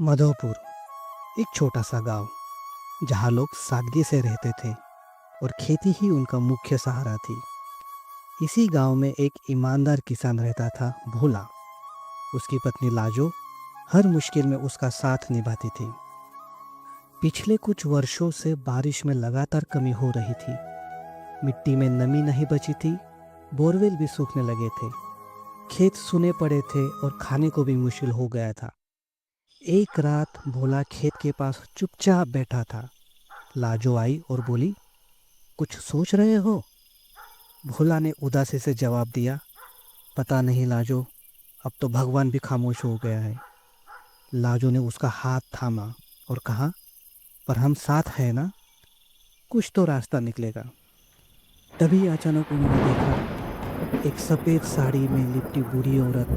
मधोपुर एक छोटा सा गांव जहां लोग सादगी से रहते थे और खेती ही उनका मुख्य सहारा थी। इसी गांव में एक ईमानदार किसान रहता था, भोला। उसकी पत्नी लाजो हर मुश्किल में उसका साथ निभाती थी। पिछले कुछ वर्षों से बारिश में लगातार कमी हो रही थी। मिट्टी में नमी नहीं बची थी, बोरवेल भी सूखने लगे थे, खेत सूने पड़े थे और खाने को भी मुश्किल हो गया था। एक रात भोला खेत के पास चुपचाप बैठा था। लाजो आई और बोली, कुछ सोच रहे हो? भोला ने उदासी से जवाब दिया, पता नहीं लाजो, अब तो भगवान भी खामोश हो गया है। लाजो ने उसका हाथ थामा और कहा, पर हम साथ हैं ना, कुछ तो रास्ता निकलेगा। तभी अचानक उन्होंने देखा एक सफ़ेद साड़ी में लिपटी बूढ़ी औरत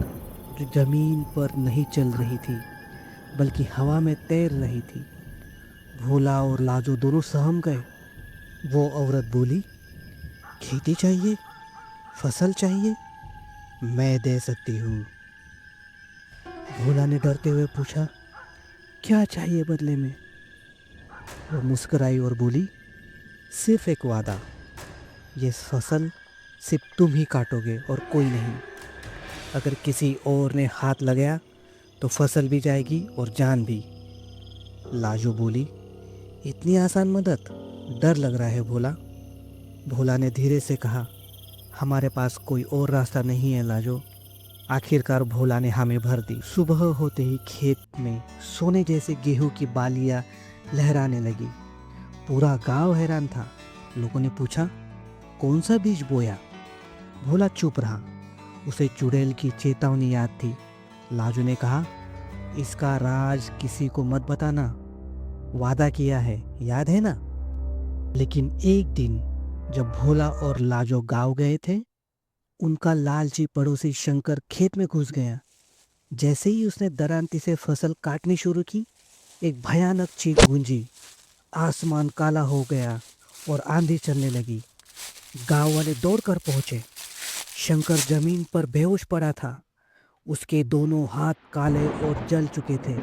जो जमीन पर नहीं चल रही थी बल्कि हवा में तैर रही थी। भोला और लाजो दोनों सहम गए। वो औरत बोली, खेती चाहिए, फसल चाहिए, मैं दे सकती हूँ। भोला ने डरते हुए पूछा, क्या चाहिए बदले में? वो मुस्कुराई और बोली, सिर्फ एक वादा, ये फसल सिर्फ तुम ही काटोगे और कोई नहीं। अगर किसी और ने हाथ लगाया तो फसल भी जाएगी और जान भी। लाजो बोली, इतनी आसान मदद? डर लग रहा है भोला। भोला ने धीरे से कहा, हमारे पास कोई और रास्ता नहीं है लाजो। आखिरकार भोला ने हमें भर दी। सुबह होते ही खेत में सोने जैसे गेहूं की बालियां लहराने लगी। पूरा गांव हैरान था। लोगों ने पूछा, कौन सा बीज बोया? भोला चुप रहा। उसे चुड़ैल की चेतावनी याद थी। लाजो ने कहा, इसका राज किसी को मत बताना, वादा किया है, याद है ना? लेकिन एक दिन जब भोला और लाजो गांव गए थे, उनका लालची पड़ोसी शंकर खेत में घुस गया। जैसे ही उसने दरांती से फसल काटनी शुरू की, एक भयानक चीख गूंजी। आसमान काला हो गया और आंधी चलने लगी। गांव वाले दौड़कर पहुंचे। शंकर जमीन पर बेहोश पड़ा था। उसके दोनों हाथ काले और जल चुके थे।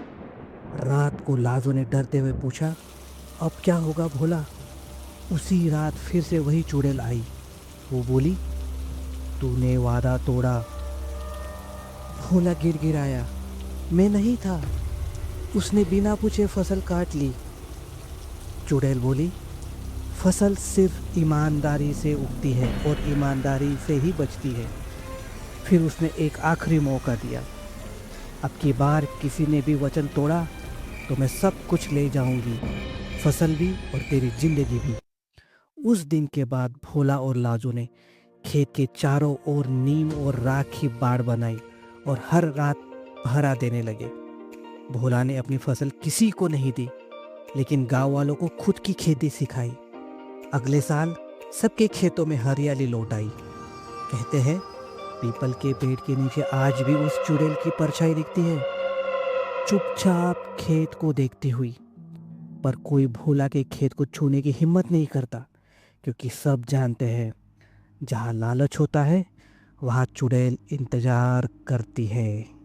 रात को लाजो ने डरते हुए पूछा, अब क्या होगा भोला? उसी रात फिर से वही चुड़ैल आई। वो बोली, तूने वादा तोड़ा। भोला गिड़गिड़ाया, मैं नहीं था, उसने बिना पूछे फसल काट ली। चुड़ैल बोली, फसल सिर्फ ईमानदारी से उगती है और ईमानदारी से ही बचती है। फिर उसने एक आखिरी मौका दिया, अब की बार किसी ने भी वचन तोड़ा तो मैं सब कुछ ले जाऊंगी, फसल भी और तेरी जिंदगी भी। उस दिन के बाद भोला और लाजो ने खेत के चारों ओर नीम और राख की बाड़ बनाई और हर रात पहरा देने लगे। भोला ने अपनी फसल किसी को नहीं दी, लेकिन गांव वालों को खुद की खेती सिखाई। अगले साल सबके खेतों में हरियाली लौट आई। कहते हैं, पीपल के पेड़ के नीचे आज भी उस चुड़ैल की परछाई दिखती है, चुपचाप खेत को देखती हुई। पर कोई भोला के खेत को छूने की हिम्मत नहीं करता, क्योंकि सब जानते हैं, जहाँ लालच होता है वहाँ चुड़ैल इंतजार करती है।